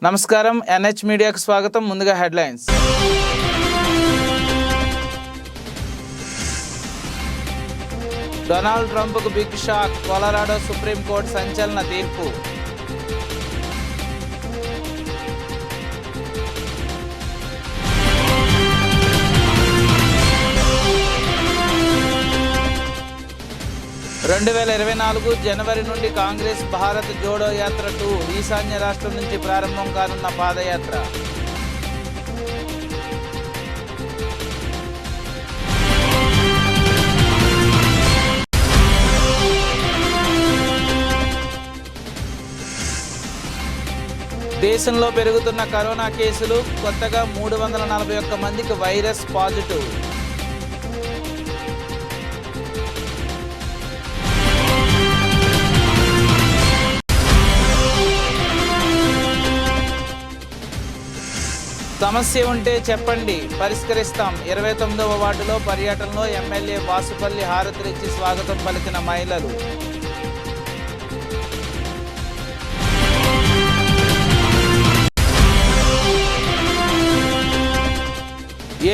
నమస్కారం, ఎన్హెచ్ మీడియాకు స్వాగతం. ముందుగా హెడ్లైన్స్. డొనాల్డ్ ట్రంప్కు బిగ్ షాక్. కొలరాడో సుప్రీంకోర్టు సంచలన తీర్పు. జనవరి 2024 నుండి కాంగ్రెస్ భారత్ జోడో యాత్ర 2 ఈశాన్య రాష్ట్రం నుంచి ప్రారంభం కానున్న పాదయాత్ర. దేశంలో పెరుగుతున్న కరోనా కేసులు. కొత్తగా 341 మందికి వైరస్ పాజిటివ్. సమస్య ఉంటే చెప్పండి, పరిష్కరిస్తాం. 29వ వార్డులో పర్యటనలో ఎమ్మెల్యే వాసుపల్లి హారతులిచ్చి స్వాగతం పలికిన మహిళలు.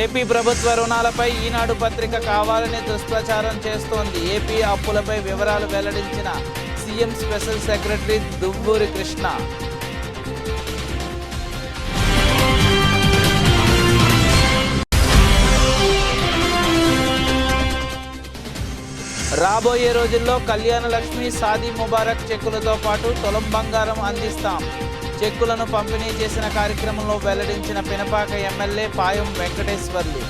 ఏపీ ప్రభుత్వ రుణాలపై ఈనాడు పత్రిక కావాలని దుష్ప్రచారం చేస్తోంది. ఏపీ అప్పులపై వివరాలు వెల్లడించిన CM special secretary Duvvuri Krishna. రాబోయే రోజుల్లో కళ్యాణ లక్ష్మి, షాదీ ముబారక్ చెక్కులతో పాటు తులం బంగారం అందిస్తాం. చెక్కులను పంపిణీ చేసిన కార్యక్రమంలో వెల్లడించిన పినపాక ఎమ్మెల్యే పాయం వెంకటేశ్వర్లు.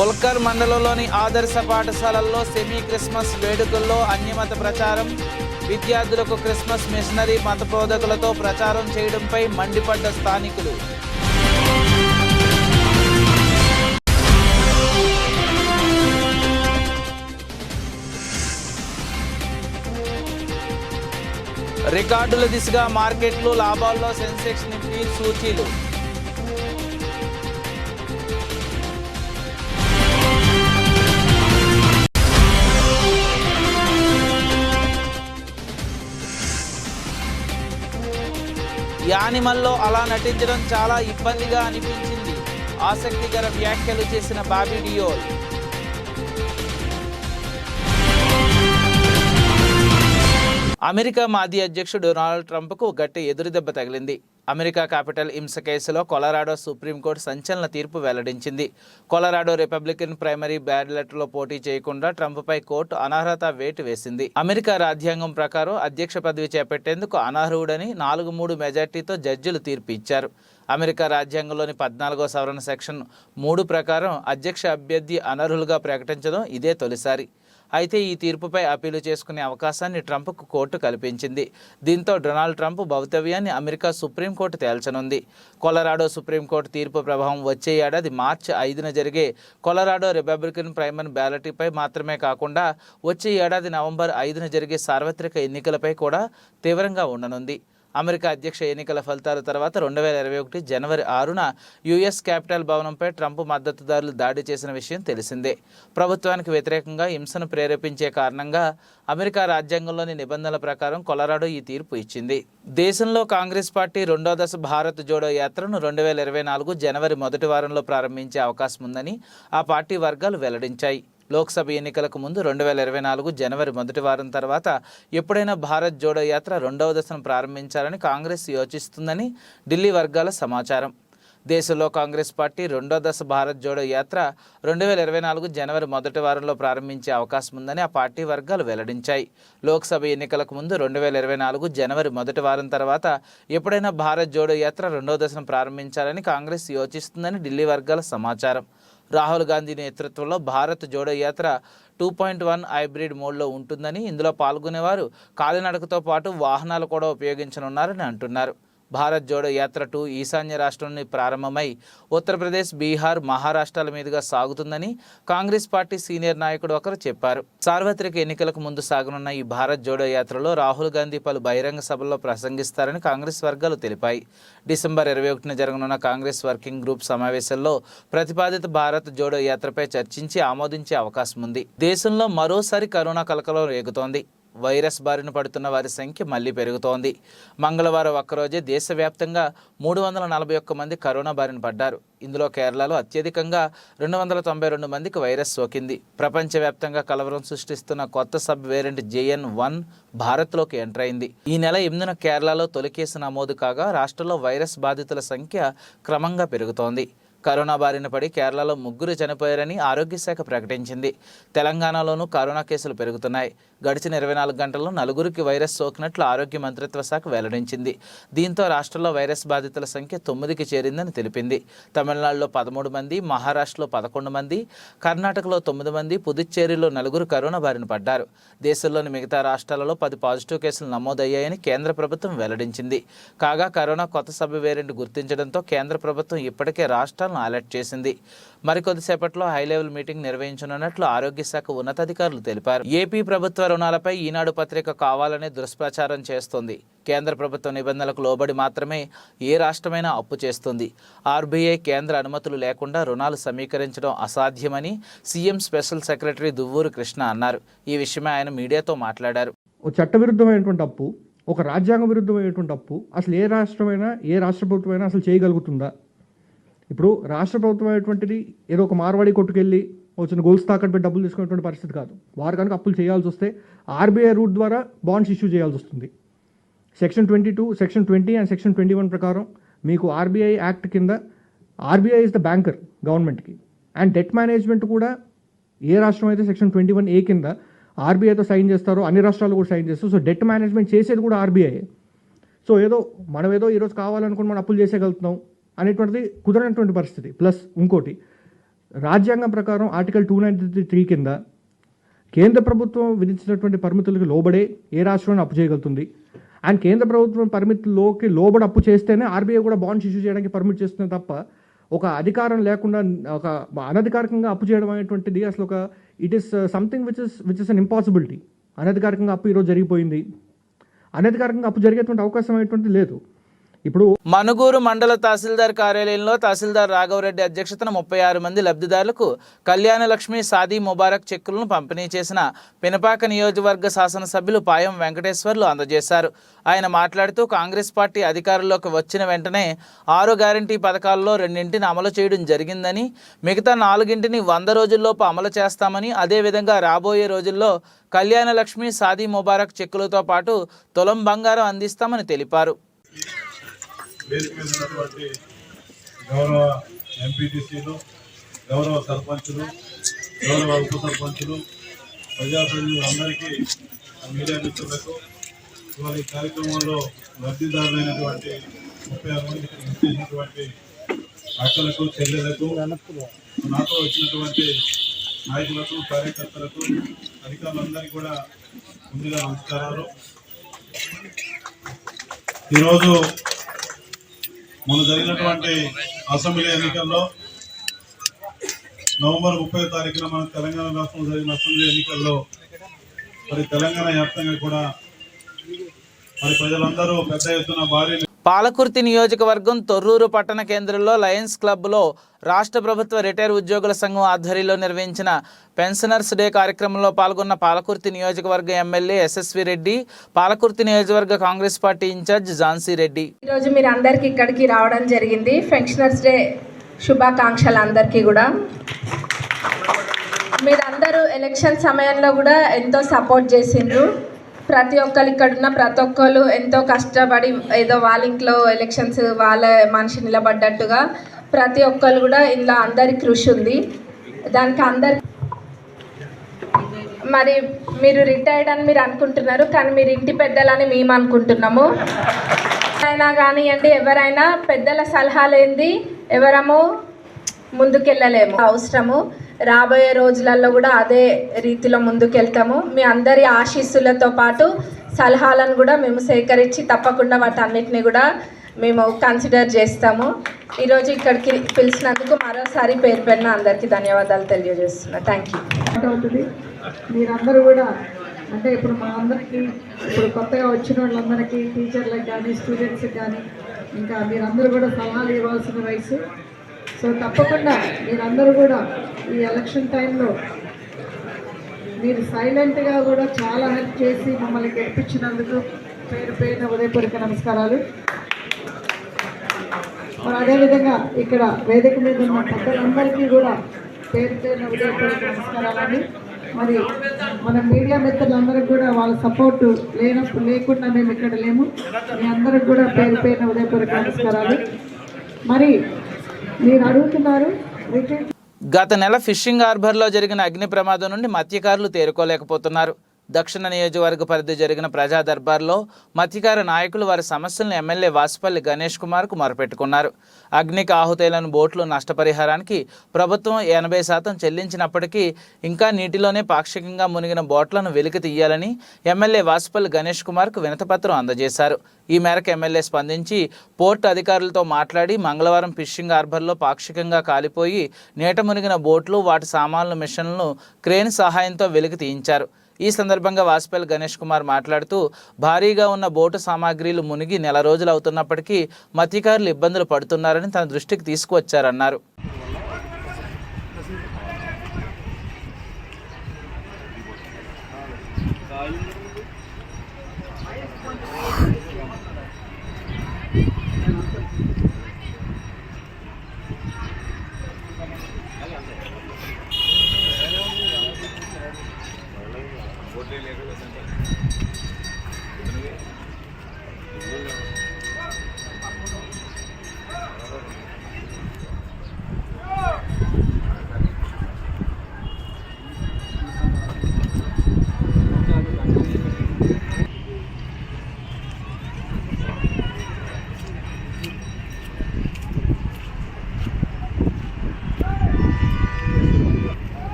పుల్కర్ మండలంలోని ఆదర్శ పాఠశాలల్లో సెమీ క్రిస్మస్ వేడుకల్లో అన్యమత ప్రచారం. విద్యార్థులకు క్రిస్మస్ మిషనరీ మత బోధకులతో ప్రచారం చేయడంపై మండిపడ్డ స్థానికులు. రికార్డుల దిశగా మార్కెట్లు. లాభాల్లో సెన్సెక్స్, నిఫ్టీ సూచీలు. యానిమల్లో అలా నటించడం చాలా ఇబ్బందిగా అనిపించింది. ఆసక్తికర వ్యాఖ్యలు చేసిన బాబీ డియోల్. అమెరికా మాజీ అధ్యక్షుడు డొనాల్డ్ ట్రంప్కు గట్టి ఎదురుదెబ్బ తగిలింది. అమెరికా క్యాపిటల్ హింస కేసులో కొలరాడో సుప్రీంకోర్టు సంచలన తీర్పు వెల్లడించింది. కొలరాడో రిపబ్లికన్ ప్రైమరీ బ్యాలెట్లో పోటీ చేయకుండా ట్రంప్పై కోర్టు అనర్హత వేటు వేసింది. అమెరికా రాజ్యాంగం ప్రకారం అధ్యక్ష పదవి చేపట్టేందుకు అనర్హుడని 4-3 మెజార్టీతో జడ్జిలు తీర్పు ఇచ్చారు. అమెరికా రాజ్యాంగంలోని 14వ సవరణ సెక్షన్ 3 ప్రకారం అధ్యక్ష అభ్యర్థి అనర్హులుగా ప్రకటించడం ఇదే తొలిసారి. అయితే ఈ తీర్పుపై అప్పీలు చేసుకునే అవకాశాన్ని ట్రంప్కు కోర్టు కల్పించింది. దీంతో డొనాల్డ్ ట్రంప్ భవితవ్యాన్ని అమెరికా సుప్రీంకోర్టు తేల్చనుంది. కొలరాడో సుప్రీంకోర్టు తీర్పు ప్రభావం వచ్చే ఏడాది మార్చి 5న జరిగే కొలరాడో రిపబ్లికన్ ప్రైమరీ బ్యాలెట్పై మాత్రమే కాకుండా వచ్చే ఏడాది నవంబర్ 5న జరిగే సార్వత్రిక ఎన్నికలపై కూడా తీవ్రంగా ఉండనుంది. అమెరికా అధ్యక్ష ఎన్నికల ఫలితాల తర్వాత 2021 జనవరి 6న యుఎస్ క్యాపిటల్ భవనంపై ట్రంప్ మద్దతుదారులు దాడి చేసిన విషయం తెలిసిందే. ప్రభుత్వానికి వ్యతిరేకంగా హింసను ప్రేరేపించే కారణంగా అమెరికా రాజ్యాంగంలోని నిబంధనల ప్రకారం కొలరాడో ఈ తీర్పు ఇచ్చింది. దేశంలో కాంగ్రెస్ పార్టీ 2వ దశ భారత్ జోడో యాత్రను 2024 జనవరి మొదటి వారంలో ప్రారంభించే అవకాశం ఉందని ఆ పార్టీ వర్గాలు వెల్లడించాయి. లోక్సభ ఎన్నికలకు ముందు 2024 జనవరి మొదటి వారం తర్వాత ఎప్పుడైనా భారత్ జోడో యాత్ర 2వ దశను ప్రారంభించాలని కాంగ్రెస్ యోచిస్తుందని ఢిల్లీ వర్గాల సమాచారం. దేశంలో కాంగ్రెస్ పార్టీ 2వ దశ భారత్ జోడో యాత్ర 2024 జనవరి మొదటి వారంలో ప్రారంభించే అవకాశం ఉందని ఆ పార్టీ వర్గాలు వెల్లడించాయి. లోక్సభ ఎన్నికలకు ముందు 2024 జనవరి మొదటి వారం తర్వాత ఎప్పుడైనా భారత్ జోడో యాత్ర 2వ దశను ప్రారంభించాలని కాంగ్రెస్ యోచిస్తుందని ఢిల్లీ వర్గాల సమాచారం. రాహుల్ గాంధీ నేతృత్వంలో భారత్ జోడో యాత్ర 2.1 హైబ్రిడ్ మోడ్లో ఉంటుందని, ఇందులో పాల్గొనేవారు కాలినడకతో పాటు వాహనాలు కూడా ఉపయోగించనున్నారని అంటున్నారు. భారత్ జోడో యాత్ర 2 ఈశాన్య రాష్ట్రం నుండి ప్రారంభమై ఉత్తరప్రదేశ్, బీహార్, మహారాష్ట్రాల మీదుగా సాగుతుందని కాంగ్రెస్ పార్టీ సీనియర్ నాయకుడు ఒకరు చెప్పారు. సార్వత్రిక ఎన్నికలకు ముందు సాగనున్న ఈ భారత్ జోడో యాత్రలో రాహుల్ గాంధీ పలు బహిరంగ సభల్లో ప్రసంగిస్తారని కాంగ్రెస్ వర్గాలు తెలిపాయి. డిసెంబర్ 21న జరగనున్న కాంగ్రెస్ వర్కింగ్ గ్రూప్ సమావేశంలో ప్రతిపాదిత భారత్ జోడో యాత్రపై చర్చించి ఆమోదించే అవకాశం ఉంది. దేశంలో మరోసారి కరోనా కలకలం రేగుతోంది. వైరస్ బారిన పడుతున్న వారి సంఖ్య మళ్లీ పెరుగుతోంది. మంగళవారం ఒక్కరోజే దేశవ్యాప్తంగా 341 మంది కరోనా బారిన పడ్డారు. ఇందులో కేరళలో అత్యధికంగా 292 మందికి వైరస్ సోకింది. ప్రపంచవ్యాప్తంగా కలవరం సృష్టిస్తున్న కొత్త సబ్ వేరియంట్ JN.1 భారత్లోకి ఎంటర్ అయింది. ఈ నెల 8న కేరళలో తొలి కేసు నమోదు కాగా రాష్ట్రంలో వైరస్ బాధితుల సంఖ్య క్రమంగా పెరుగుతోంది. కరోనా బారిన పడి కేరళలో 3 చనిపోయారని ఆరోగ్య శాఖ ప్రకటించింది. తెలంగాణలోనూ కరోనా కేసులు పెరుగుతున్నాయి. గడిచిన 24 గంటల్లో 4గురికి వైరస్ సోకినట్లు ఆరోగ్య మంత్రిత్వ శాఖ వెల్లడించింది. దీంతో రాష్ట్రంలో వైరస్ బాధితుల సంఖ్య 9కి చేరిందని తెలిపింది. తమిళనాడులో 13 మంది, మహారాష్ట్రలో 11 మంది, కర్ణాటకలో 9 మంది, పుదుచ్చేరిలో 4 కరోనా బారిన పడ్డారు. దేశంలోని మిగతా రాష్ట్రాలలో 10 పాజిటివ్ కేసులు నమోదయ్యాయని కేంద్ర ప్రభుత్వం వెల్లడించింది. కాగా కరోనా కొత్త సబ్ వేరియంట్ గుర్తించడంతో కేంద్ర ప్రభుత్వం ఇప్పటికే రాష్ట్రాలను అలర్ట్ చేసింది. మరికొద్దిసేపట్లో హైలెవెల్ మీటింగ్ నిర్వహించనున్నట్లు ఆరోగ్య శాఖ ఉన్నతాధికారులు తెలిపారు. ఏపీ ప్రభుత్వ రుణాలపై ఈనాడు పత్రిక కావాలనే దుష్ప్రచారం చేస్తోంది. కేంద్ర ప్రభుత్వ నిబంధనలకు లోబడి మాత్రమే ఏ రాష్ట్రమైనా అప్పు చేస్తుంది. ఆర్బీఐ కేంద్ర అనుమతులు లేకుండా రుణాలు సమీకరించడం అసాధ్యమని CM special secretary Duvvuru Krishna అన్నారు. ఈ విషయమై ఆయన మీడియాతో మాట్లాడారు. చట్టవిరుద్ధమైనటువంటి అప్పు, ఒక రాజ్యాంగ విరుద్ధమైనటువంటి అప్పు అసలు ఏ రాష్ట్రమైనా, ఏ రాష్ట్ర ప్రభుత్వమైనా అసలు చేయగలుగుతుందా? ఇప్పుడు రాష్ట్ర ప్రభుత్వం అనేటువంటిది ఏదో ఒక మార్వాడి కొట్టుకెళ్ళి వచ్చిన గోల్స్ తాకట్టు పెట్టి డబ్బులు తీసుకునేటువంటి పరిస్థితి కాదు. వారు కనుక అప్పులు చేయాల్సి వస్తే ఆర్బీఐ రూట్ ద్వారా బాండ్స్ ఇష్యూ చేయాల్సి వస్తుంది. సెక్షన్ 22, సెక్షన్ 20 అండ్ సెక్షన్ 21 ప్రకారం మీకు ఆర్బీఐ యాక్ట్ కింద ఆర్బీఐ ఇస్ ద బ్యాంకర్ గవర్నమెంట్కి. అండ్ డెట్ మేనేజ్మెంట్ కూడా ఏ రాష్ట్రం అయితే సెక్షన్ 21A కింద ఆర్బీఐతో సైన్ చేస్తారో అన్ని రాష్ట్రాలు కూడా సైన్ చేస్తారు. సో డెట్ మేనేజ్మెంట్ చేసేది కూడా ఆర్బీఐ. సో మనం ఏదో ఈరోజు కావాలనుకుని మనం అప్పులు చేసేయగలుగుతున్నాం అనేటువంటిది కుదరనటువంటి పరిస్థితి. ప్లస్ ఇంకోటి, రాజ్యాంగం ప్రకారం ఆర్టికల్ 293 కింద కేంద్ర ప్రభుత్వం విధించినటువంటి పరిమితులకు లోబడే ఏ రాష్ట్రం అప్పు చేయగలుగుతుంది. అండ్ కేంద్ర ప్రభుత్వం పరిమితుల్లోకి లోబడి అప్పు చేస్తేనే ఆర్బీఐ కూడా బాండ్స్ ఇష్యూ చేయడానికి పర్మిట్ చేస్తుంది తప్ప ఒక అధికారం లేకుండా ఒక అనధికారికంగా అప్పు చేయడం అనేటువంటిది అసలు it is something which is an impossibility. అనధికారికంగా అప్పు ఈరోజు జరిగిపోయింది. అనధికారికంగా అప్పు జరిగేటువంటి అవకాశం అనేటువంటిది లేదు. ఇప్పుడు మనుగూరు మండల తహసీల్దార్ కార్యాలయంలో తహసీల్దార్ రాఘవరెడ్డి అధ్యక్షతన 36 మంది లబ్ధిదారులకు కళ్యాణ లక్ష్మి సాదీ ముబారక్ చెక్కులను పంపిణీ చేసిన పినపాక నియోజకవర్గ శాసనసభ్యులు పాయం వెంకటేశ్వర్లు అందజేశారు. ఆయన మాట్లాడుతూ కాంగ్రెస్ పార్టీ అధికారంలోకి వచ్చిన వెంటనే 6 గ్యారంటీ పథకాల్లో 2 అమలు చేయడం జరిగిందని, మిగతా 4 100 రోజుల్లోపు అమలు చేస్తామని, అదేవిధంగా రాబోయే రోజుల్లో కళ్యాణ లక్ష్మి సాదీ ముబారక్ చెక్కులతో పాటు తులం బంగారం అందిస్తామని తెలిపారు. వేదిక మీద ఉన్నటువంటి గౌరవ ఎంపీటీసీలు, గౌరవ సర్పంచులు, గౌరవ ఉప సర్పంచులు, ప్రజాప్రతినిధులు అందరికీ, మీడియా మిత్రులకు, ఇవాళ ఈ కార్యక్రమంలో లబ్ధిదారులైనటువంటి 36 మందికి ఇచ్చినటువంటి అక్కలకు, చెల్లెలకు, నాతో వచ్చినటువంటి నాయకులకు, కార్యకర్తలకు, అధికారులందరికీ కూడా ముందుగా నమస్కారాలు. ఈరోజు మొన్న జరిగినటువంటి అసెంబ్లీ ఎన్నికల్లో నవంబర్ 30వ తారీఖున మన తెలంగాణ రాష్ట్రంలో జరిగిన అసెంబ్లీ ఎన్నికల్లో మరి తెలంగాణ వ్యాప్తంగా కూడా మరి ప్రజలందరూ పెద్ద ఎత్తున భారీ పాలకుర్తి నియోజకవర్గం తొర్రూరు పట్టణ కేంద్రంలో లయన్స్ క్లబ్లో రాష్ట్ర ప్రభుత్వ రిటైర్ ఉద్యోగుల సంఘం ఆధ్వర్యంలో నిర్వహించిన పెన్షనర్స్ డే కార్యక్రమంలో పాల్గొన్న పాలకుర్తి నియోజకవర్గ ఎమ్మెల్యే ఎస్ఎస్వి రెడ్డి, పాలకుర్తి నియోజకవర్గ కాంగ్రెస్ పార్టీ ఇన్ఛార్జ్ ఝాన్సీ రెడ్డి. ఈరోజు మీరు అందరికీ ఇక్కడికి రావడం జరిగింది. పెన్షనర్స్ డే శుభాకాంక్షలు అందరికీ కూడా. మీరందరూ ఎలక్షన్ సమయంలో కూడా ఎంతో సపోర్ట్ చేసిండ్రు. ప్రతి ఒక్కరు ఇక్కడున్న ప్రతి ఒక్కరు ఎంతో కష్టపడి ఏదో వాళ్ళ ఇంట్లో ఎలక్షన్స్ వాళ్ళ మనిషి నిలబడ్డట్టుగా ప్రతి ఒక్కరు కూడా ఇందులో అందరి కృషి ఉంది. దానికి అందరి మరి మీరు రిటైర్డ్ అని మీరు అనుకుంటున్నారు, కానీ మీరు ఇంటి పెద్దలని మేము అనుకుంటున్నాము. అయినా కానివ్వండి, ఎవరైనా పెద్దల సలహాలు ఏంది ఎవరము ముందుకెళ్ళలేము. అవసరము రాబోయే రోజులలో కూడా అదే రీతిలో ముందుకెళ్తాము. మీ అందరి ఆశీస్సులతో పాటు సలహాలను కూడా మేము సేకరించి తప్పకుండా వాటన్నిటిని కూడా మేము కన్సిడర్ చేస్తాము. ఈరోజు ఇక్కడికి పిలిచినందుకు మరోసారి పేరు పేరున అందరికీ ధన్యవాదాలు తెలియజేస్తున్నా. Thank you. అవుతుంది. మీరందరూ కూడా అంటే ఇప్పుడు మా అందరికీ ఇప్పుడు కొత్తగా వచ్చిన వాళ్ళందరికీ టీచర్లకు కానీ స్టూడెంట్స్కి కానీ ఇంకా మీరందరూ కూడా సలహాలు ఇవ్వాల్సిన వయసు. సో తప్పకుండా మీరందరూ కూడా ఈ ఎలక్షన్ టైంలో మీరు సైలెంట్గా కూడా చాలా హెల్ప్ చేసి మమ్మల్ని గెలిపించినందుకు పేరు పేరున ఉదయపూర్వక నమస్కారాలు. మరి అదేవిధంగా ఇక్కడ వేదిక మీద ఉన్న పెద్దలందరికీ కూడా పేరు పేరున ఉదయపూర్వక నమస్కారాలని. మరి మన మీడియా మిత్రులందరికీ కూడా వాళ్ళ సపోర్టు లేకుండా మేము ఇక్కడ లేము. మీ అందరికి కూడా పేరు పేరున ఉదయపూర్వక నమస్కారాలు. మరి మీరు అడుగుతున్నారు గత నెల ఫిషింగ్ హార్బర్లో జరిగిన అగ్ని ప్రమాదం నుండి మత్స్యకారులు తేరుకోలేకపోతున్నారు. దక్షిణ నియోజకవర్గ పరిధి జరిగిన ప్రజా దర్బార్లో మత్స్యకార నాయకులు వారి సమస్యలను ఎమ్మెల్యే వాసుపల్లి గణేష్ కుమార్కు మొరపెట్టుకున్నారు. అగ్నికి ఆహుతైన బోట్లు నష్టపరిహారానికి ప్రభుత్వం 80% చెల్లించినప్పటికీ ఇంకా నీటిలోనే పాక్షికంగా మునిగిన బోట్లను వెలికి తీయాలని ఎమ్మెల్యే వాసుపల్లి గణేష్ కుమార్కు వినతిపత్రం అందజేశారు. ఈ మేరకు ఎమ్మెల్యే స్పందించి పోర్టు అధికారులతో మాట్లాడి మంగళవారం ఫిషింగ్ హార్బర్లో పాక్షికంగా కాలిపోయి నీట మునిగిన బోట్లు వాటి సామాన్లు మిషన్లను క్రేన్ సహాయంతో వెలికి తీయించారు. ఈ సందర్భంగా వాసుపల్లి గణేష్ కుమార్ మాట్లాడుతూ భారీగా ఉన్న బోటు సామాగ్రిలు మునిగి నెల రోజులు అవుతున్నప్పటికీ మత్స్యకారులు ఇబ్బందులు పడుతున్నారని తన దృష్టికి తీసుకువచ్చారన్నారు.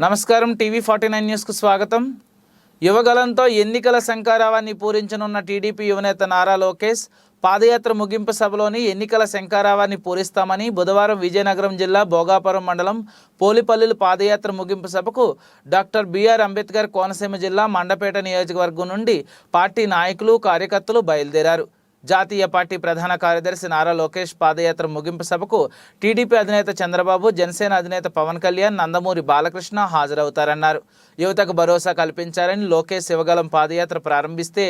నమస్కారం. TV49 న్యూస్కు స్వాగతం. యువగలంతో ఎన్నికల శంఖారావాన్ని పూరించనున్న టీడీపీ యువనేత నారా లోకేష్ పాదయాత్ర ముగింపు సభలోని ఎన్నికల శంఖారావాన్ని పూరిస్తామని బుధవారం విజయనగరం జిల్లా భోగాపురం మండలం పోలిపల్లిలు పాదయాత్ర ముగింపు సభకు డాక్టర్ బిఆర్ అంబేద్కర్ కోనసీమ జిల్లా మండపేట నియోజకవర్గం నుండి పార్టీ నాయకులు కార్యకర్తలు బయలుదేరారు. జాతీయ పార్టీ ప్రధాన కార్యదర్శి నారా లోకేష్ పాదయాత్ర ముగింపు సభకు టీడీపీ అధినేత చంద్రబాబు, జనసేన అధినేత పవన్ కళ్యాణ్, నందమూరి బాలకృష్ణ హాజరవుతారన్నారు. యువతకు భరోసా కల్పించాలని లోకేష్ యువగలం పాదయాత్ర ప్రారంభిస్తే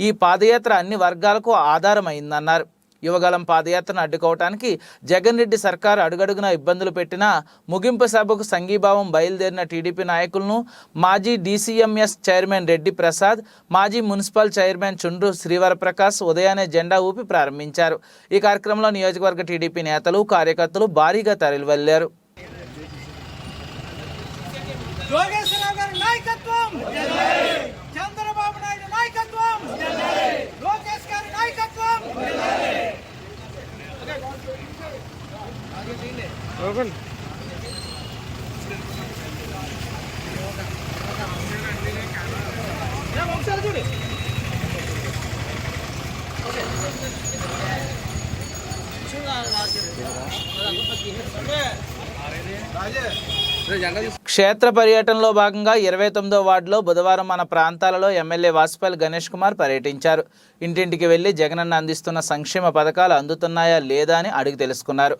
ఈ పాదయాత్ర అన్ని వర్గాలకు ఆధారమైందన్నారు. యువగలం పాదయాత్రను అడ్డుకోవటానికి జగన్ రెడ్డి సర్కారు అడుగడుగునా ఇబ్బందులు పెట్టినా ముగింపు సభకు సంఘీభావం బయలుదేరిన టీడీపీ నాయకులను మాజీ DCMS చైర్మన్ రెడ్డి ప్రసాద్, మాజీ మున్సిపల్ చైర్మన్ చుండ్రు శ్రీవరప్రకాష్ ఉదయాన్నే జెండా ఊపి ప్రారంభించారు. ఈ కార్యక్రమంలో నియోజకవర్గ టీడీపీ నేతలు, కార్యకర్తలు భారీగా తరలివెళ్లారు. క్షేత్ర పర్యటనలో భాగంగా 29వ వార్డులో బుధవారం మన ప్రాంతాలలో ఎమ్మెల్యే వాసుపల్లి గణేష్ కుమార్ పర్యటించారు. ఇంటింటికి వెళ్లి జగనన్న అందిస్తున్న సంక్షేమ పథకాలు అందుతున్నాయా లేదా అని అడిగి తెలుసుకున్నారు.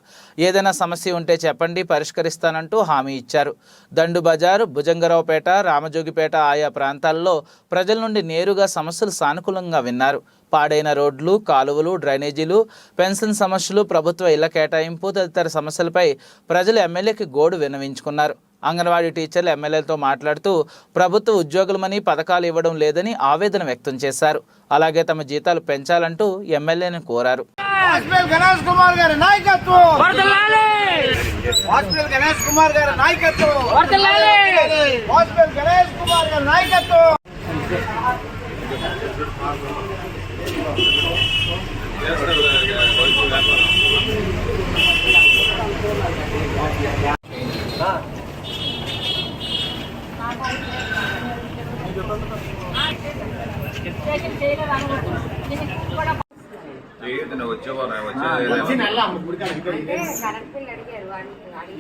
ఏదైనా సమస్య ఉంటే చెప్పండి, పరిష్కరిస్తానంటూ హామీ ఇచ్చారు. దండు బజారు, భుజంగరావుపేట, రామజోగిపేట ఆయా ప్రాంతాల్లో ప్రజల నుండి నేరుగా సమస్యలు సానుకూలంగా విన్నారు. పాడైన రోడ్లు, కాలువలు, డ్రైనేజీలు, పెన్షన్ సమస్యలు, ప్రభుత్వ ఇళ్ల కేటాయింపు తదితర సమస్యలపై ప్రజలు ఎమ్మెల్యేకి గోడు విన్నవించుకున్నారు. అంగన్వాడీ టీచర్లు ఎమ్మెల్యేలతో మాట్లాడుతూ ప్రభుత్వ ఉద్యోగులమని పథకాలు ఇవ్వడం లేదని ఆవేదన వ్యక్తం చేశారు. అలాగే తమ జీతాలు పెంచాలంటూ ఎమ్మెల్యేని కోరారు. గణేష్ కుమార్ గారి నాయకత్వం గణేష్ కుమార్ గారి నాయకత్వం గణేష్ కుమార్ గారి నాయకత్వం.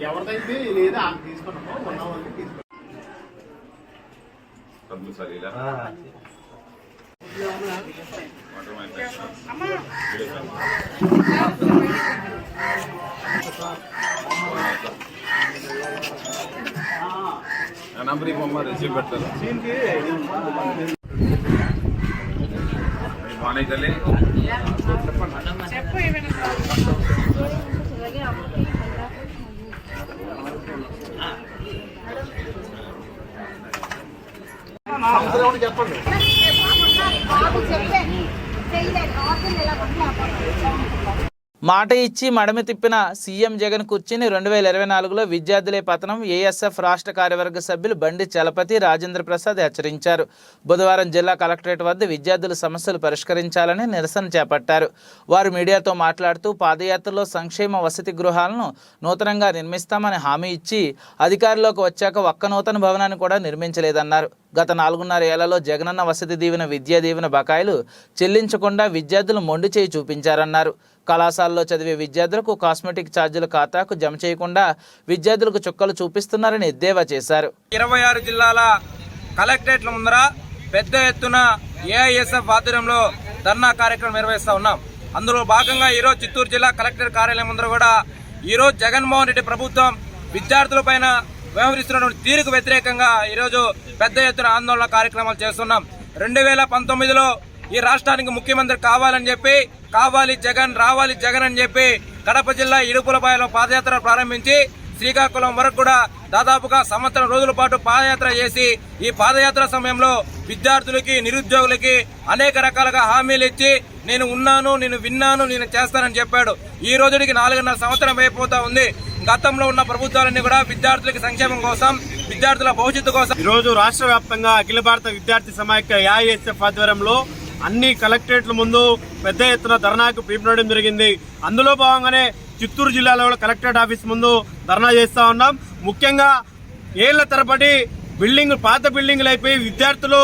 ఎవరిదైతే లేదా తీసుకున్నామో ఉన్న వాళ్ళకి తీసుకున్నాం. నంబర్ ఇవ్వమ్మా, రిసీవ్ పెడతారు. మార్నింగ్ తల్లి చెప్పండి. మాట ఇచ్చి మడమ తిప్పిన సీఎం జగన్ కూర్చుని 2024లో విద్యార్థులే పతనం ఏఎస్ఎఫ్ రాష్ట్ర కార్యవర్గ సభ్యులు బండి చలపతి రాజేంద్ర ప్రసాద్ హెచ్చరించారు. బుధవారం జిల్లా కలెక్టరేట్ వద్ద విద్యార్థుల సమస్యలు పరిష్కరించాలని నిరసన చేపట్టారు. వారు మీడియాతో మాట్లాడుతూ పాదయాత్రలో సంక్షేమ వసతి గృహాలను నూతనంగా నిర్మిస్తామని హామీ ఇచ్చి అధికారంలోకి వచ్చాక ఒక్క నూతన భవనాన్ని కూడా నిర్మించలేదన్నారు. గత 4.5 ఏళ్లలో జగనన్న వసతి దీవెన విద్యా దీవెన బకాయిలు చెల్లించకుండా విద్యార్థులు మొండి చేయి చూపించారన్నారు. కళాశాలలో చదివే విద్యార్థులకు కాస్మెటిక్ ఛార్జీల ఖాతాకు జమ చేయకుండా విద్యార్థులకు చుక్కలు చూపిస్తున్నారని ఎద్దేవా చేశారు. 26 జిల్లాల కలెక్టరేట్ల ముందర పెద్ద ఎత్తున ఏఐఎస్ఎఫ్ ఆధ్వర్యంలో ధర్నా కార్యక్రమం నిర్వహిస్తా ఉన్నాం. అందులో భాగంగా ఈరోజు చిత్తూరు జిల్లా కలెక్టర్ కార్యాలయం ముందర కూడా ఈరోజు జగన్మోహన్ రెడ్డి ప్రభుత్వం విద్యార్థులపైన వ్యవహరిస్తున్నటువంటి తీరుకు వ్యతిరేకంగా ఈరోజు పెద్ద ఎత్తున ఆందోళన కార్యక్రమాలు చేస్తున్నాం. 2019లో ఈ రాష్ట్రానికి ముఖ్యమంత్రి కావాలని చెప్పి, కావాలి జగన్ రావాలి జగన్ అని చెప్పి కడప జిల్లా ఇడుపులపాయలో పాదయాత్ర ప్రారంభించి శ్రీకాకుళం వరకు కూడా దాదాపుగా సంవత్సరం రోజుల పాటు పాదయాత్ర చేసి ఈ పాదయాత్ర సమయంలో విద్యార్థులకి నిరుద్యోగులకి అనేక రకాలుగా హామీలు ఇచ్చి నేను ఉన్నాను, నేను విన్నాను, నేను చేస్తానని చెప్పాడు. ఈ రోజుకి 4.5 సంవత్సరం అయిపోతా ఉంది. గతంలో ఉన్న ప్రభుత్వాలన్నీ కూడా విద్యార్థులకి సంక్షేమం కోసం, విద్యార్థుల భవిష్యత్తు కోసం ఈరోజు రాష్ట్ర వ్యాప్తంగా అఖిల భారత విద్యార్థి సమాఖ్య ఏఐఎస్ఎఫ్ ఆధ్వర్యంలో అన్ని కలెక్టరేట్ల ముందు పెద్ద ఎత్తున ధర్నాకు పిలుపునివ్వడం జరిగింది. అందులో భాగంగానే చిత్తూరు జిల్లాలో కలెక్టరేట్ ఆఫీస్ ముందు ధర్నా చేస్తా ఉన్నాం. ముఖ్యంగా ఏళ్ల తరబడి పాత బిల్డింగ్లు అయిపోయి విద్యార్థులు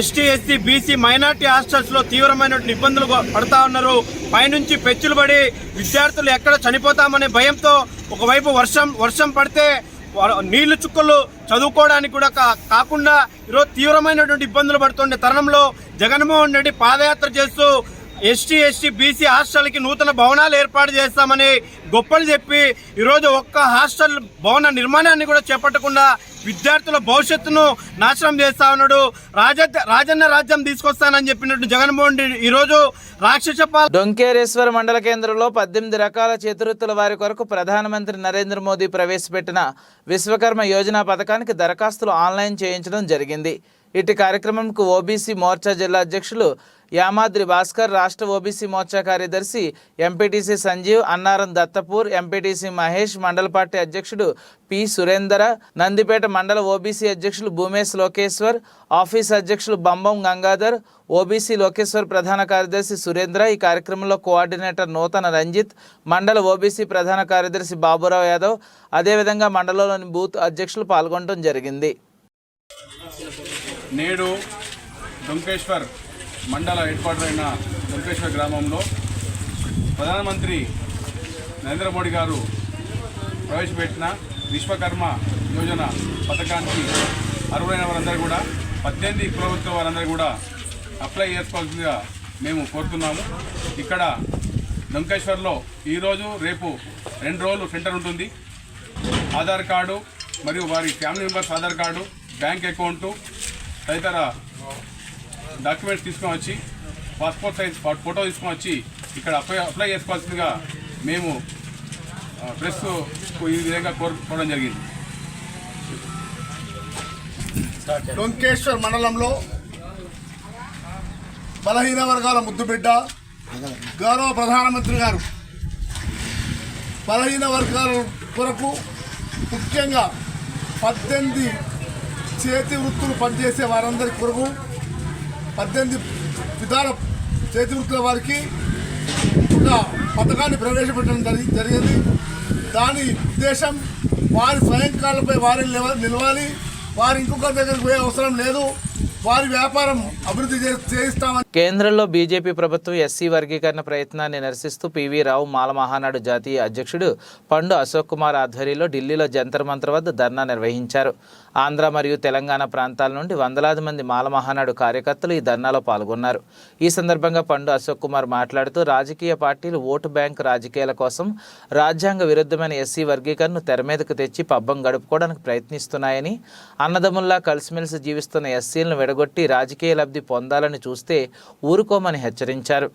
ST, SC, BC, minority hostels లో తీవ్రమైన ఇబ్బందులు పడతా ఉన్నారు. పైనుంచి పెచ్చులు పడి విద్యార్థులు ఎక్కడ చనిపోతామనే భయంతో ఒకవైపు వర్షం పడితే నీళ్లు చుక్కలు చదువుకోవడానికి కూడా కాకుండా ఈరోజు తీవ్రమైనటువంటి ఇబ్బందులు పడుతుండే తరుణంలో జగన్మోహన్ రెడ్డి పాదయాత్ర చేస్తూ ఎస్టీ, బీసీ హాస్టల్కి నూతన భవనాలు ఏర్పాటు చేస్తామని గొప్పలు చెప్పి ఈరోజు ఒక్క హాస్టల్ భవన నిర్మాణాన్ని కూడా చేపట్టకుండా విద్యార్థుల భవిష్యత్తును నాశనం చేస్తా ఉన్నాడు. రాజన్న రాజ్యం తీసుకొస్తానని చెప్పినట్టు జగన్మోహన్ రెడ్డి ఈరోజు రాక్షస డొంకేరేశ్వర మండల కేంద్రంలో 18 రకాల చేతివృత్తుల వారి కొరకు ప్రధానమంత్రి నరేంద్ర మోదీ ప్రవేశపెట్టిన విశ్వకర్మ యోజన పథకానికి దరఖాస్తులు ఆన్లైన్ చేయించడం జరిగింది. ఇటు కార్యక్రమంకు ఓబీసీ మోర్చా జిల్లా అధ్యక్షులు యామాద్రి భాస్కర్, రాష్ట్ర ఓబీసీ మోర్చా కార్యదర్శి ఎంపీటీసీ సంజీవ్, అన్నారం దత్తపూర్, ఎంపీటీసీ మహేష్, మండల పార్టీ అధ్యక్షుడు పి సురేందర, నందిపేట మండల ఓబీసీ అధ్యక్షులు భూమేశ్ లోకేశ్వర్, ఆఫీస్ అధ్యక్షులు బంబం గంగాధర్, ఓబీసీ లోకేశ్వర్ ప్రధాన కార్యదర్శి సురేంద్ర, ఈ కార్యక్రమంలో కోఆర్డినేటర్ నూతన రంజిత్, మండల ఓబీసీ ప్రధాన కార్యదర్శి బాబురావు యాదవ్, అదేవిధంగా మండలంలోని బూత్ అధ్యక్షులు పాల్గొనడం జరిగింది. నేడు డొంకేశ్వర్ మండల హెడ్ క్వార్టర్ అయిన డొంకేశ్వర్ గ్రామంలో ప్రధానమంత్రి నరేంద్ర మోడీ గారు ప్రవేశపెట్టిన విశ్వకర్మ యోజన పథకానికి అర్హులైన వారందరూ కూడా 18 కులవృత్తుల వారందరూ కూడా అప్లై చేసుకోవాల్సిందిగా మేము కోరుతున్నాము. ఇక్కడ డొంకేశ్వర్లో ఈరోజు రేపు 2 రోజులు సెంటర్ ఉంటుంది. ఆధార్ కార్డు మరియు వారి family members Aadhaar card, bank account తదితర డాక్యుమెంట్స్ తీసుకొని వచ్చి పాస్పోర్ట్ సైజ్ ఫోటో తీసుకొని వచ్చి ఇక్కడ అప్లై చేసుకోవాల్సిందిగా మేము ప్రెస్ ఈ విధంగా కోరుకోవడం జరిగింది. డొంకేశ్వర్ మండలంలో బలహీన వర్గాల ముద్దుబిడ్డ గౌరవ ప్రధానమంత్రి గారు బలహీన వర్గాల కొరకు ముఖ్యంగా 18 చేతి వృత్తులు పనిచేసే వారందరి కొరకు 18 విధాల చేతి వృత్తుల వారికి ఒక పథకాన్ని ప్రవేశపెట్టడం జరిగింది. దాని ఉద్దేశం వారి స్వయం కాళ్ళపై వారి నిలవాలి, వారు ఇంకొకరి దగ్గరికి పోయే అవసరం లేదు. వారి వ్యాపారం అభివృద్ధి చేయిస్తామని కేంద్రంలో బీజేపీ ప్రభుత్వం ఎస్సీ వర్గీకరణ ప్రయత్నాన్ని నిరసిస్తూ పివి రావు మాల మహానాడు జాతీయ అధ్యక్షుడు పండు అశోక్ కుమార్ ఆధ్వర్యంలో ఢిల్లీలో జంతర్ మంతర్ వద్ద ధర్నా నిర్వహించారు. ఆంధ్ర మరియు తెలంగాణ ప్రాంతాల నుండి వందలాది మంది మాల మహానాడు కార్యకర్తలు ఈ ధర్నాలో పాల్గొన్నారు. ఈ సందర్భంగా పండు అశోక్ కుమార్ మాట్లాడుతూ రాజకీయ పార్టీలు ఓటు బ్యాంక్ రాజకీయాల కోసం రాజ్యాంగ విరుద్ధమైన ఎస్సీ వర్గీకరణను తెర మీదకు తెచ్చి పబ్బం గడుపుకోవడానికి ప్రయత్నిస్తున్నాయని, అన్నదమ్ముల్లా కలిసిమెలిసి జీవిస్తున్న ఎస్సీలను విడగొట్టి రాజకీయ లబ్ధి పొందాలని చూస్తే ఊరుకోమని హెచ్చరించారు.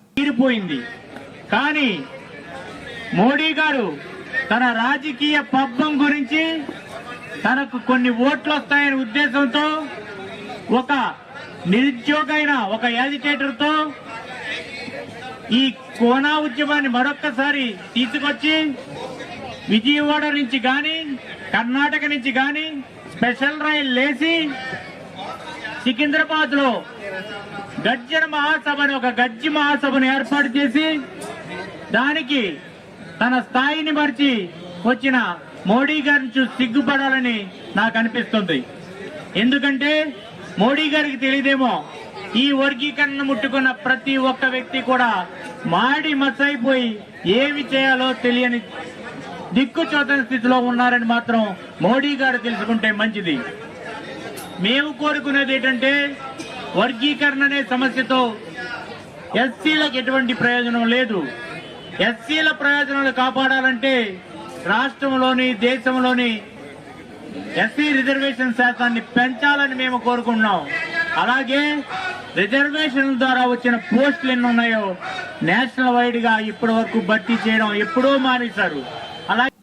కానీ మోడీ గారు తన రాజకీయ పబ్బం గురించి తనకు కొన్ని ఓట్లు వస్తాయనే ఉద్దేశంతో ఒక నిరుద్యోగైన ఒక యాజిటేటర్తో ఈ కోనా ఉద్యమాన్ని మరొక్కసారి తీసుకొచ్చి విజయవాడ నుంచి గాని కర్ణాటక నుంచి గాని స్పెషల్ రైలు లేసి సికింద్రాబాద్ లో గర్జన మహాసభను ఒక గజ్జి మహాసభను ఏర్పాటు చేసి దానికి తన స్థాయిని మరిచి వచ్చిన మోడీ గారిని చూసి సిగ్గుపడాలని నాకు అనిపిస్తుంది. ఎందుకంటే మోడీ గారికి తెలియదేమో ఈ వర్గీకరణ ముట్టుకున్న ప్రతి ఒక్క వ్యక్తి కూడా మాడి మసైపోయి ఏమి చేయాలో తెలియని దిక్కుచోతని స్థితిలో ఉన్నారని మాత్రం మోడీ గారు తెలుసుకుంటే మంచిది. మేము కోరుకునేది ఏంటంటే వర్గీకరణ అనే సమస్యతో ఎస్సీలకు ఎటువంటి ప్రయోజనం లేదు. ఎస్సీల ప్రయోజనాలు కాపాడాలంటే రాష్ట్రంలోని దేశంలోని ఎస్సీ రిజర్వేషన్ శాతాన్ని పెంచాలని మేము కోరుకుంటున్నాం. అలాగే రిజర్వేషన్ల ద్వారా వచ్చిన పోస్టులు ఎన్ని ఉన్నాయో నేషనల్ వైడ్ గా ఇప్పటి వరకు భర్తీ చేయడం ఎప్పుడో మానేశారు.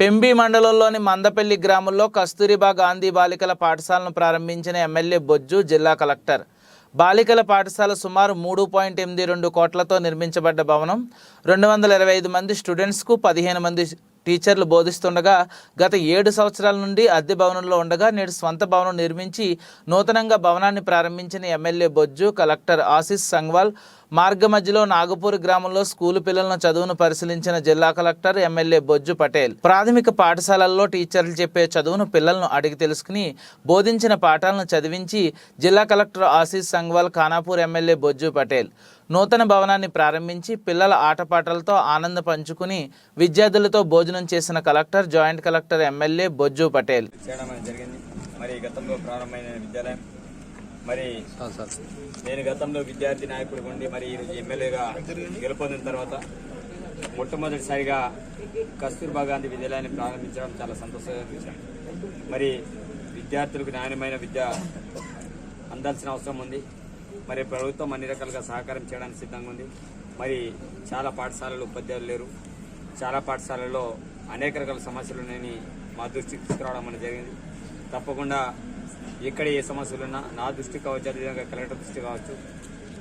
పెంబి మండలంలోని మందపల్లి గ్రామంలో కస్తూరిబా గాంధీ బాలికల పాఠశాలను ప్రారంభించిన ఎమ్మెల్యే బొజ్జు, జిల్లా కలెక్టర్. బాలికల పాఠశాల సుమారు 3.82 కోట్లతో నిర్మించబడ్డ భవనం. 225 మంది స్టూడెంట్స్కు 15 మంది టీచర్లు బోధిస్తుండగా గత 7 సంవత్సరాల నుండి అద్దె భవనంలో ఉండగా నేడు స్వంత భవనం నిర్మించి నూతనంగా భవనాన్ని ప్రారంభించిన ఎమ్మెల్యే బొజ్జు, కలెక్టర్ ఆశీష్ సంగ్వాల్ మార్గ మధ్యలో నాగపూర్ గ్రామంలో స్కూలు పిల్లలను చదువును పరిశీలించిన జిల్లా కలెక్టర్ ఎమ్మెల్యే బొజ్జు పటేల్ ప్రాథమిక పాఠశాలల్లో టీచర్లు చెప్పే చదువును పిల్లలను అడిగి తెలుసుకుని బోధించిన పాఠాలను చదివించి జిల్లా కలెక్టర్ ఆశీష్ సంగ్వాల్, ఖానాపూర్ ఎమ్మెల్యే బొజ్జు పటేల్ నూతన భవనాన్ని ప్రారంభించి పిల్లల ఆటపాటలతో ఆనంద పంచుకుని విద్యార్థులతో భోజనం చేసిన collector, joint collector MLA Bojju Patel. మరి గతంలో ప్రారంభమైన విద్యాలయం, మరి నేను గతంలో విద్యార్థి నాయకుడు ఉండి మరి ఈరోజు ఎమ్మెల్యేగా గెలుపొందిన తర్వాత మొట్టమొదటిసారిగా కస్తూర్బా గాంధీ విద్యాలయాన్ని ప్రారంభించడం చాలా సంతోషంగా విషయం. మరి విద్యార్థులకు నాణ్యమైన విద్య అందాల్సిన అవసరం ఉంది. మరి ప్రభుత్వం అన్ని రకాలుగా సహకారం చేయడానికి సిద్ధంగా ఉంది. మరి చాలా పాఠశాలలు ఉపాధ్యాయులు లేరు. చాలా పాఠశాలల్లో అనేక రకాల సమస్యలు ఉన్నాయని మా దృష్టికి తీసుకురావడం అనేది జరిగింది. తప్పకుండా ఎక్కడ ఏ సమస్యలున్నా నా దృష్టికి కావచ్చు, అదేవిధంగా కలెక్టర్ దృష్టి కావచ్చు,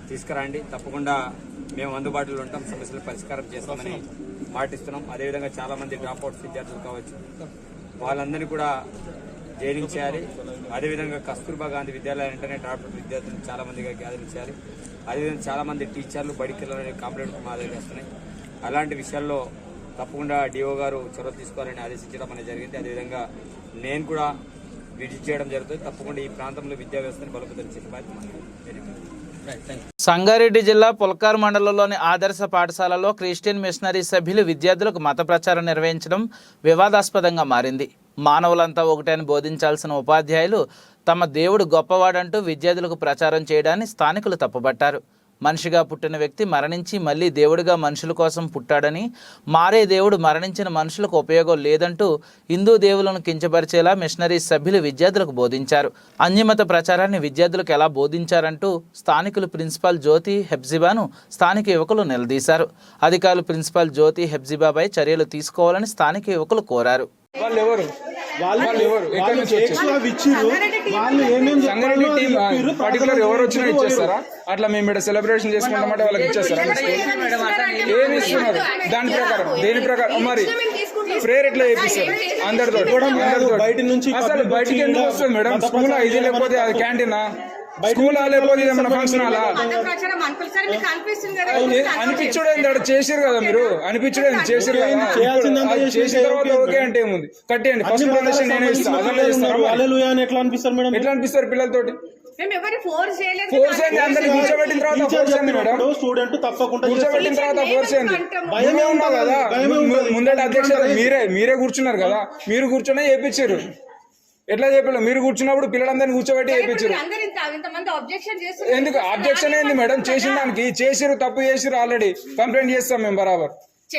తీసుకురండి. తప్పకుండా మేము అందుబాటులో ఉంటాం, సమస్యలు పరిష్కారం చేస్తామని మాటిస్తున్నాం. అదేవిధంగా చాలామంది డ్రాప్అవుట్స్ విద్యార్థులు కావచ్చు, వాళ్ళందరినీ కూడా జైనింగ్ చేయాలి. అదేవిధంగా కస్తూర్బా గాంధీ విద్యాలయం వెంటనే డ్రాప్అవుట్ విద్యార్థులను చాలా మందిగా గ్యాదరింగ్ చేయాలి. అదేవిధంగా చాలామంది టీచర్లు బడికెళ్ళాలనే కంప్లైంట్ మా దగ్గర వస్తున్నాయి. అలాంటి విషయాల్లో తప్పకుండా డిఓ గారు చొరవ తీసుకోవాలని ఆదేశించడం అనేది జరిగింది. అదేవిధంగా నేను కూడా విజిట్ చేయడం జరుగుతుంది. తప్పకుండా ఈ ప్రాంతంలో విద్యా వ్యవస్థను బలోపేతం చేసే బాధ్యత. సంగారెడ్డి జిల్లా పుల్కార్ మండలంలోని ఆదర్శ పాఠశాలలో క్రిస్టియన్ మిషనరీ సభ్యులు విద్యార్థులకు మత ప్రచారం నిర్వహించడం వివాదాస్పదంగా మారింది. మానవులంతా ఒకటని బోధించాల్సిన ఉపాధ్యాయులు తమ దేవుడు గొప్పవాడంటూ విద్యార్థులకు ప్రచారం చేయడాన్ని స్థానికులు తప్పుబట్టారు. మనిషిగా పుట్టిన వ్యక్తి మరణించి మళ్ళీ దేవుడిగా మనుషుల కోసం పుట్టాడని, మారే దేవుడు మరణించిన మనుషులకు ఉపయోగం లేదంటూ హిందూ దేవులను కించపరిచేలా మిషనరీ సభ్యులు విద్యార్థులకు బోధించారు. అన్యమత ప్రచారాన్ని విద్యార్థులకు ఎలా బోధించారంటూ స్థానికులు ప్రిన్సిపాల్ జ్యోతి హెబ్జిబాను స్థానిక యువకులు నిలదీశారు. అధికారులు ప్రిన్సిపాల్ జ్యోతి హెబ్జిబాపై చర్యలు తీసుకోవాలని స్థానిక యువకులు కోరారు. పర్టికులర్ ఎవరు వచ్చినా ఇచ్చేస్తారా? అట్లా మేము ఇక్కడ సెలబ్రేషన్ చేసుకుంటామంటే వాళ్ళకి ఇచ్చేస్తారా? ఏమి ఇస్తున్నారు? దాని ప్రకారం దేని ప్రకారం మరి ప్రేయర్ ఎట్లా చేపిస్తారు? అందరితో బయట నుంచి అసలు బయటికి ఎందుకు వస్తుంది మేడం? స్కూలా ఇది, లేకపోతే అది క్యాంటీనా? స్కూల్ లేకపోతే ఏమన్నా ఫంక్షన్ హాలా? అనిపించడం చేసారు కదా మీరు, అనిపించడం చేసారు కదా. చేసిన తర్వాత ఓకే అంటే ఏముంది, కట్టేయండి. ఫస్ట్ డొనేషన్ నేనే ఇస్తాను. ఎట్లా అనిపిస్తారు పిల్లలతోటి? మేము ఎవరి ఫోర్స్ చేయలేదు. ఫోర్స్ ఏంది? అందరిని కూర్చోబెట్టిన తర్వాత ఫోర్స్ ఏంది మేడం? స్టూడెంట్ తప్పకుండా కూర్చోబెట్టిన తర్వాత ఫోర్స్ ఏంది? భయమే ఉన్నావు కదా. ముందట అధ్యక్షుడు మీరే కూర్చున్నారు కదా, మీరు కూర్చొని చేయించారు. ఎట్లా చెప్పారు? మీరు కూర్చున్నప్పుడు పిల్లలందరినీ కూర్చోబెట్టి చేయించారు. ఇంతమంది అబ్జెక్షన్ చేస్తారు. ఎందుకు అబ్జెక్షన్ ఏంది మేడం? చేసిన దానికి చేసిరు, తప్పు చేసిరు, ఆల్రెడీ కంప్లైంట్ చేస్తాం మేము బరాబర్.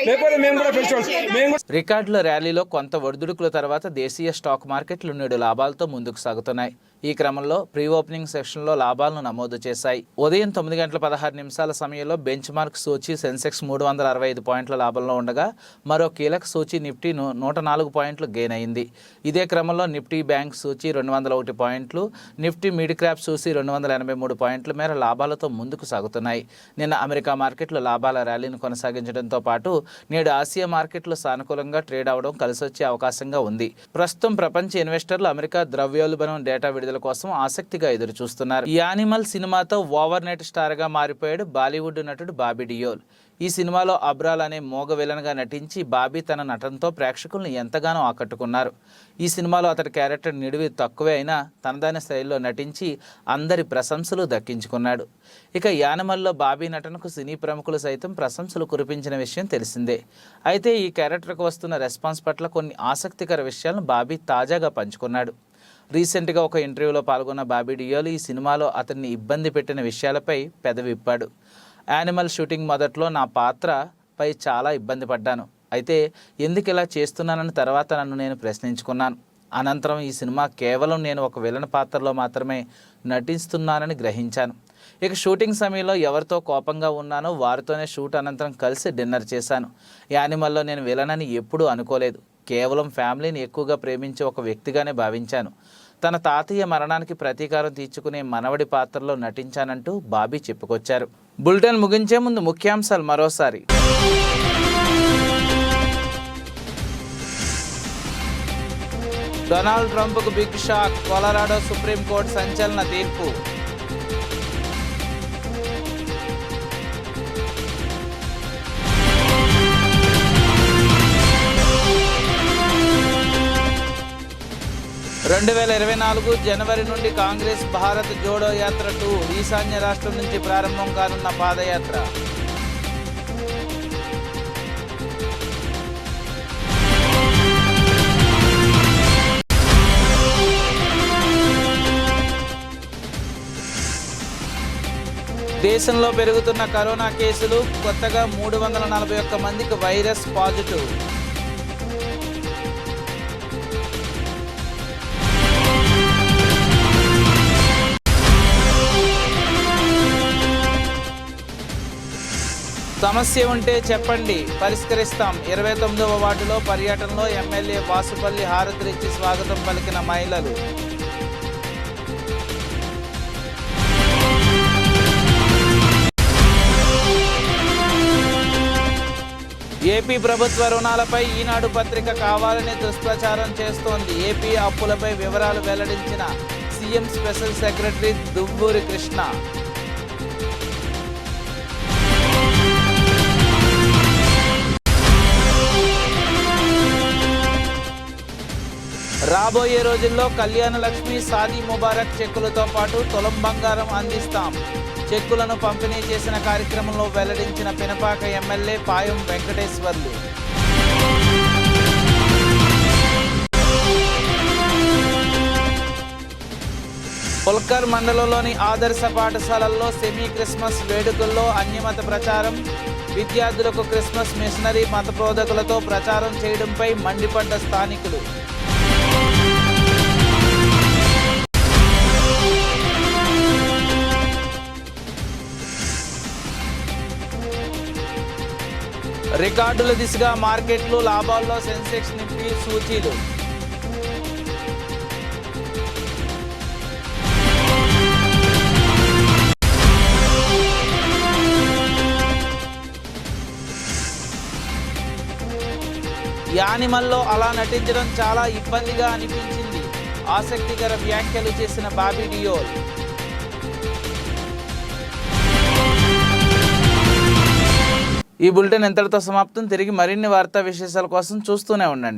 లేకపోతే మేము కూడా ఫెస్టివల్స్ రికార్డుల ర్యాలీలో కొంత ఒడిదుడుకుల తర్వాత దేశీయ స్టాక్ మార్కెట్లు నేడు లాభాలతో ముందుకు సాగుతున్నాయి. ఈ క్రమంలో ప్రీ ఓపెనింగ్ సెషన్లో లాభాలను నమోదు చేశాయి. ఉదయం 9:16 సమయంలో బెంచ్ మార్క్ సూచీ సెన్సెక్స్ 365 పాయింట్ల లాభంలో ఉండగా మరో కీలక సూచీ నిఫ్టీ 104 పాయింట్లు గెయిన్ అయింది. ఇదే క్రమంలో నిఫ్టీ బ్యాంక్ సూచీ 201 పాయింట్లు, నిఫ్టీ మిడ్ క్యాప్ సూచీ 283 పాయింట్ల మేర లాభాలతో ముందుకు సాగుతున్నాయి. నిన్న అమెరికా మార్కెట్లు లాభాల ర్యాలీని కొనసాగించడంతో పాటు నేడు ఆసియా మార్కెట్లు సానుకూలంగా ట్రేడ్ అవడం కలిసొచ్చే అవకాశంగా ఉంది. ప్రస్తుతం ప్రపంచ ఇన్వెస్టర్లు అమెరికా ద్రవ్యోల్బణం డేటా విడుదల కోసం ఆసక్తిగా ఎదురు చూస్తున్నారు. ఈ యానిమల్ సినిమాతో ఓవర్ నైట్ స్టార్ గా మారిపోయాడు బాలీవుడ్ నటుడు బాబీ డియోల్. ఈ సినిమాలో అబ్రాల్ అనే మోగ విలన్ గా నటించి బాబీ తన నటనతో ప్రేక్షకులను ఎంతగానో ఆకట్టుకున్నారు. ఈ సినిమాలో అతడి క్యారెక్టర్ నిడివి తక్కువే అయినా తనదైన శైలిలో నటించి అందరి ప్రశంసలు దక్కించుకున్నాడు. ఇక యానిమల్లో బాబీ నటనకు సినీ ప్రముఖులు సైతం ప్రశంసలు కురిపించిన విషయం తెలిసిందే. అయితే ఈ క్యారెక్టర్కు వస్తున్న రెస్పాన్స్ పట్ల కొన్ని ఆసక్తికర విషయాలను బాబీ తాజాగా పంచుకున్నాడు. రీసెంట్గా ఒక ఇంటర్వ్యూలో పాల్గొన్న బాబీ డియోల్ ఈ సినిమాలో అతన్ని ఇబ్బంది పెట్టిన విషయాలపై పెదవిప్పాడు. యానిమల్ షూటింగ్ మొదట్లో నా పాత్రపై చాలా ఇబ్బంది పడ్డాను. అయితే ఎందుకు ఇలా చేస్తున్నానని తర్వాత నన్ను నేను ప్రశ్నించుకున్నాను. అనంతరం ఈ సినిమా కేవలం నేను ఒక విలన్ పాత్రలో మాత్రమే నటిస్తున్నానని గ్రహించాను. ఇక షూటింగ్ సమయంలో ఎవరితో కోపంగా ఉన్నానో వారితోనే షూట్ అనంతరం కలిసి డిన్నర్ చేశాను. యానిమల్లో నేను విలన్ అని ఎప్పుడూ అనుకోలేదు. కేవలం ఫ్యామిలీని ఎక్కువగా ప్రేమించే ఒక వ్యక్తిగానే భావించాను. తన తాతయ్య మరణానికి ప్రతీకారం తీర్చుకునే మనవడి పాత్రలో నటించానంటూ బాబీ చెప్పుకొచ్చారు. బులెటిన్ ముగించే ముందు ముఖ్యాంశాలు మరోసారి. డొనాల్డ్ ట్రంప్కు బిగ్ షాక్, కొలరాడో సుప్రీంకోర్టు సంచలన తీర్పు. జనవరి నుండి కాంగ్రెస్ భారత్ జోడో యాత్ర 2 ఈశాన్య రాష్ట్రం నుంచి ప్రారంభం కానున్న పాదయాత్ర. దేశంలో పెరుగుతున్న కరోనా కేసులు, కొత్తగా 341 మందికి వైరస్ పాజిటివ్. సమస్య ఉంటే చెప్పండి, పరిష్కరిస్తాం. 29వ వార్డులో పర్యటనలో ఎమ్మెల్యే వాసుపల్లి హారతులిచ్చి స్వాగతం పలికిన మహిళలు. ఏపీ ప్రభుత్వ రుణాలపై ఈనాడు పత్రిక కావాలని దుష్ప్రచారం చేస్తోంది. ఏపీ అప్పులపై వివరాలు వెల్లడించిన CM special secretary Duvvuri Krishna. రాబోయే రోజుల్లో కళ్యాణ లక్ష్మి, సాదీ ముబారక్ చెక్కులతో పాటు తులం బంగారం అందిస్తాం. చెక్కులను పంపిణీ చేసిన కార్యక్రమంలో వెల్లడించిన పినపాక ఎమ్మెల్యే పాయం వెంకటేశ్వర్లు. పుల్కర్ మండలంలోని ఆదర్శ పాఠశాలల్లో సెమీ క్రిస్మస్ వేడుకల్లో అన్యమత ప్రచారం. విద్యార్థులకు క్రిస్మస్ మిషనరీ మత బోధకులతో ప్రచారం చేయడంపై మండిపడ్డ స్థానికులు. రికార్డుల దిశగా మార్కెట్లు, లాభాల్లో సెన్సెక్స్, నిఫ్టీ సూచీలు. యానిమల్లో అలా నటించడం చాలా ఇబ్బందిగా అనిపించింది. ఆసక్తికర వ్యాఖ్యలు చేసిన బాబీ డియోల్. ఈ బులెటిన్ ఎంతటితో సమాప్తం. తిరిగి మరిన్ని వార్తా విశేషాల కోసం చూస్తూనే ఉండండి.